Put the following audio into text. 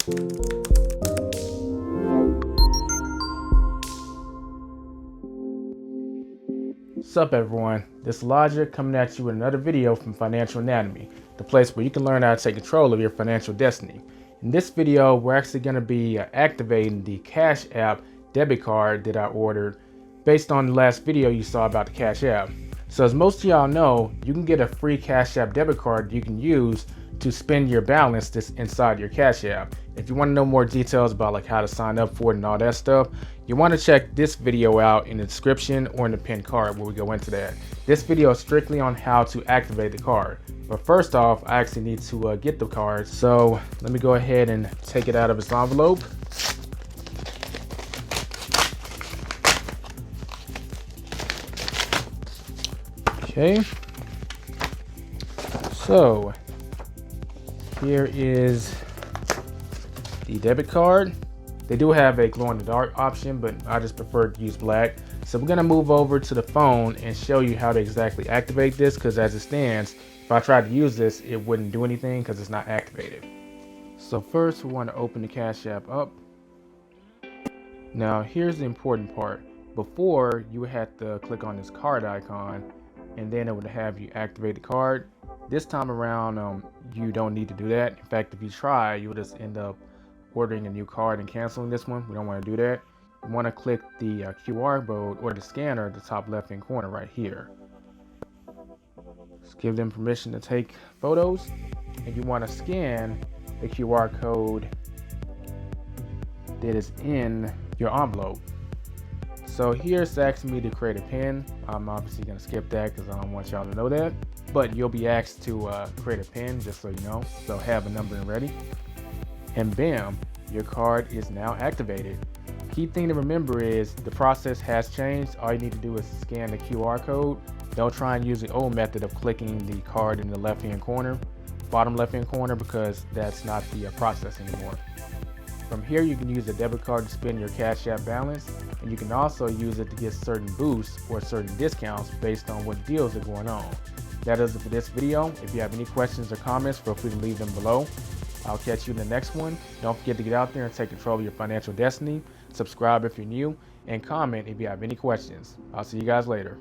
What's up, everyone? This is Logic coming at you with another video from Financial Anatomy, the place where you can learn how to take control of your financial destiny. In this video, we're actually going to be activating the Cash App debit card that I ordered based on the last video you saw about the Cash App. So as most of y'all know, you can get a free Cash App debit card you can use to spend your balance that's inside your Cash App. If you want to know more details about like how to sign up for it and all that stuff, you want to check this video out in the description or in the pinned card where we go into that. This video is strictly on how to activate the card. But first off, I actually need to get the card. So let me go ahead and take it out of its envelope. Okay. So here is the debit card. They do have a glow in the dark option, but I just prefer to use black. So we're gonna move over to the phone and show you how to exactly activate this, because as it stands, if I tried to use this, it wouldn't do anything because it's not activated. So first we want to open the Cash App up. Now here's the important part. Before, you would have to click on this card icon and then it would have you activate the card. This time around, you don't need to do that. In fact, if you try, you'll just end up ordering a new card and canceling this one. We don't want to do that. You want to click the QR code or the scanner at the top left hand corner right here. Just give them permission to take photos, and you want to scan the QR code that is in your envelope. So here it's asking me to create a PIN. I'm obviously going to skip that because I don't want y'all to know that, but you'll be asked to create a PIN, just so you know. So have a number and ready. And bam, your card is now activated. Key thing to remember is the process has changed. All you need to do is scan the QR code. Don't try and use the old method of clicking the card in the left hand corner, bottom left hand corner, because that's not the process anymore. From here, you can use the debit card to spend your Cash App balance, and you can also use it to get certain boosts or certain discounts based on what deals are going on. That is it for this video. If you have any questions or comments, feel free to leave them below. I'll catch you in the next one. Don't forget to get out there and take control of your financial destiny. Subscribe if you're new, and comment if you have any questions. I'll see you guys later.